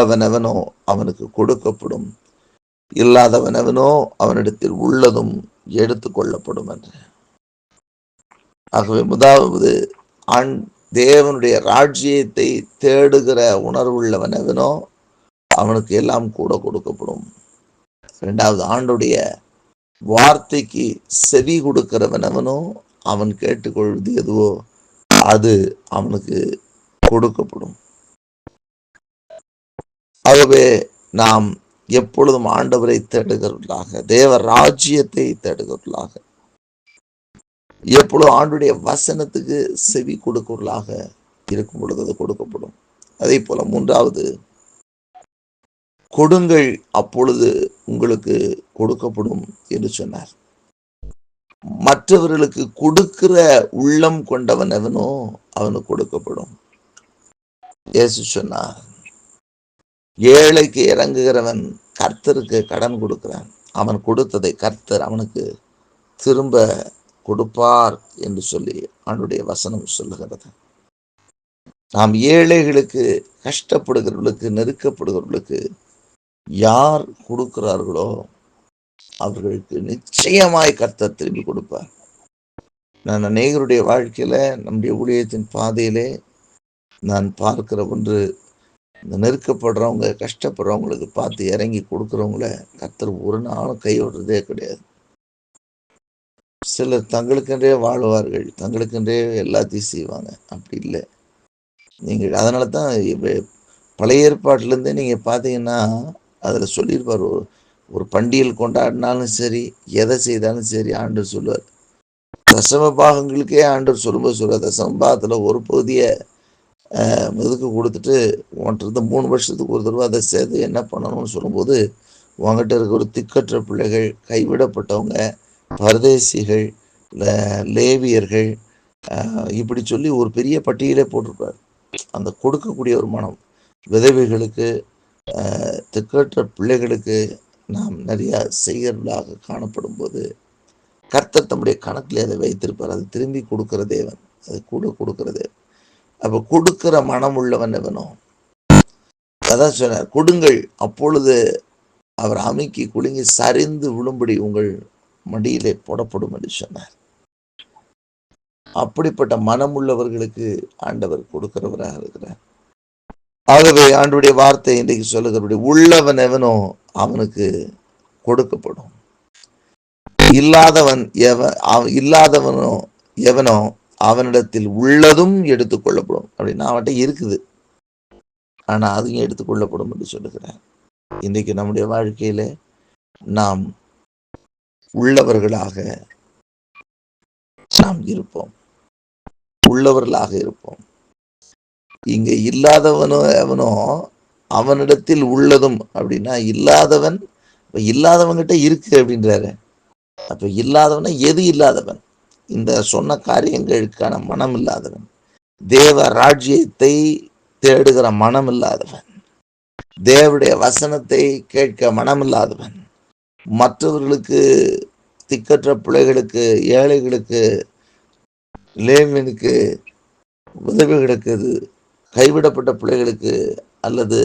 உள்ளவனவனோ அவனுக்கு கொடுக்கப்படும், இல்லாதவனவனோ அவனிடத்தில் உள்ளதும் எடுத்து கொள்ளப்படும் என்று. ஆகவே முதலாவது தேவனுடைய ராஜ்யத்தை தேடுகிற உணர்வுள்ளவனவனோ அவனுக்கு எல்லாம் கூட கொடுக்கப்படும். இரண்டாவது, ஆண்டுடைய வார்த்தைக்கு செவி கொடுக்கிறவனவனோ அவன் கேட்டுக்கொள்வது எதுவோ அது அவனுக்கு கொடுக்கப்படும். ஆகவே நாம் எப்பொழுதும் ஆண்டவரை தேடுகிறவர்களாக, தேவ ராஜ்யத்தை தேடுகிறவர்களாக, எப்பொழுதும் ஆண்டுடைய வசனத்துக்கு செவி கொடுக்கிறவர்களாக இருக்கும் பொழுது அது கொடுக்கப்படும். அதே போல மூன்றாவது, கொடுங்கள் அப்பொழுது உங்களுக்கு கொடுக்கப்படும் என்று சொன்னார். மற்றவர்களுக்கு கொடுக்கிற உள்ளம் கொண்டவன் எவனோ அவனுக்கு கொடுக்கப்படும். இயேசு சொன்னார், ஏழைக்கு இறங்குகிறவன் கர்த்தருக்கு கடன் கொடுக்கிறான், அவன் கொடுத்ததை கர்த்தர் அவனுக்கு திரும்ப கொடுப்பார் என்று சொல்லி அவனுடைய வசனம் சொல்லுகிறது. நாம் ஏழைகளுக்கு, கஷ்டப்படுகிறவர்களுக்கு, நெருக்கப்படுகிறவர்களுக்கு யார் கொடுக்கிறார்களோ அவர்களுக்கு நிச்சயமாய் கர்த்தர் திரும்பி கொடுப்பார். நான் அநேகருடைய வாழ்க்கையில, நம்முடைய ஊழியத்தின் பாதையிலே நான் பார்க்கிற ஒன்று, இந்த நெருக்கப்படுறவங்க, கஷ்டப்படுறவங்களுக்கு பார்த்து இறங்கி கொடுக்குறவங்கள கர்த்தர் ஒரு நாளும் கைவிடுறதே கிடையாது. சிலர் தங்களுக்கென்றே வாழ்வார்கள், தங்களுக்கென்றே எல்லாத்தையும் செய்வாங்க. அப்படி இல்லை. நீங்கள் அதனால தான் பழைய ஏற்பாட்டிலேருந்தே நீங்கள் பார்த்தீங்கன்னா அதில் சொல்லியிருப்பார், ஒரு பண்டிகையில் கொண்டாடினாலும் சரி, எதை செய்தாலும் சரி, ஆண்டவர் சொல்லுவார். தசம பாகங்களுக்கே ஆண்டவர் சொல்லுவார், தசம பாகத்தில் ஒரு பகுதியை இதுக்கு கொடுத்துட்டு உன்கிட்ட 3 வருஷத்துக்கு ஒரு தடவை அதை சேர்த்து என்ன பண்ணணும்னு சொல்லும்போது, உங்ககிட்ட இருக்க ஒரு திக்கற்ற பிள்ளைகள், கைவிடப்பட்டவங்க, பரதேசிகள், லேவியர்கள், இப்படி சொல்லி ஒரு பெரிய பட்டியலே போட்டிருப்பார். அந்த கொடுக்கக்கூடிய ஒரு மனம், விதவைகளுக்கு, திக்கற்ற பிள்ளைகளுக்கு நாம் நிறைய செய்கிறவர்களாக காணப்படும் போது கர்த்தர் தம்முடைய கணக்கில் அதை வைத்திருப்பார். அது திரும்பி கொடுக்கிற தேவன், அது கூட கொடுக்கிற தேவன். அப்போ கொடுக்கிற மனம் உள்ளவன் எவனோ, அதான் சொன்னார், கொடுங்கள் அப்பொழுது அவர் அமுக்கி குலுங்கி சரிந்து விழும்படி உங்கள் மடியிலே போடப்படும் என்று சொன்னார். அப்படிப்பட்ட மனம் உள்ளவர்களுக்கு ஆண்டவர் கொடுக்கிறவராக இருக்கிறார். ஆகவே ஆண்டவருடைய வார்த்தை இன்றைக்கு சொல்லுகிறபடி, உள்ளவன் எவனோ அவனுக்கு கொடுக்கப்படும், இல்லாதவனோ எவனோ அவனிடத்தில் உள்ளதும் எடுத்துக்கொள்ளப்படும். அப்படின்னா அவன்கிட்ட இருக்குது, ஆனா அதையும் எடுத்துக்கொள்ளப்படும் என்று சொல்லுகிறார். இன்றைக்கு நம்முடைய வாழ்க்கையில நாம் உள்ளவர்களாக நாம் இருப்போம், உள்ளவர்களாக இருப்போம். இங்க இல்லாதவனோ எவனோ அவனிடத்தில் உள்ளதும் அப்படின்னா, இல்லாதவன்கிட்ட இருக்கு அப்படின்றாரு. அப்ப இல்லாதவன எது இல்லாதவன்? இந்த சொன்ன காரியங்களுக்கான மனம் இல்லாதவன், தேவ ராஜ்யத்தை தேடுகிற மனம் இல்லாதவன், தேவனுடைய வசனத்தை கேட்க மனம் இல்லாதவன், மற்றவர்களுக்கு, திக்கற்ற பிள்ளைகளுக்கு, ஏழைகளுக்கு, லேவியனுக்கு, உதவிகளுக்கு, கைவிடப்பட்ட பிள்ளைகளுக்கு அல்லது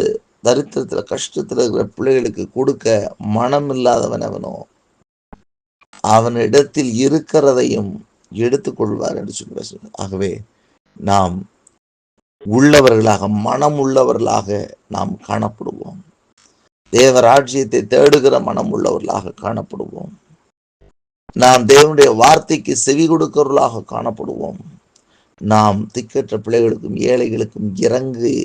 தரித்திரத்தில் கஷ்டத்தில் இருக்கிற பிள்ளைகளுக்கு கொடுக்க மனம் இல்லாதவன் அவனோ அவனிடத்தில் இருக்கிறதையும் எடுத்துக்கொள்வார் என்று சொல்லி. ஆகவே நாம் உள்ளவர்களாக, மனம் உள்ளவர்களாக நாம் காணப்படுவோம். தேவராஜ்யத்தை தேடுகிற மனம் உள்ளவர்களாக காணப்படுவோம். நாம் தேவனுடைய வார்த்தைக்கு செவி கொடுக்கிறவர்களாக காணப்படுவோம். நாம் திக்கற்ற பிள்ளைகளுக்கும் ஏழைகளுக்கும் இறங்கி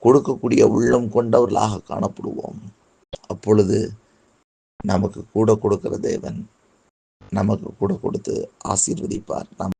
கொடுக்கக்கூடிய உள்ளம் கொண்டவர்களாக காணப்படுவோம். அப்பொழுது நமக்கு கூட கொடுக்கிற தேவன் நமக்கு கூட கொடுத்து ஆசீர்வதிப்பார்.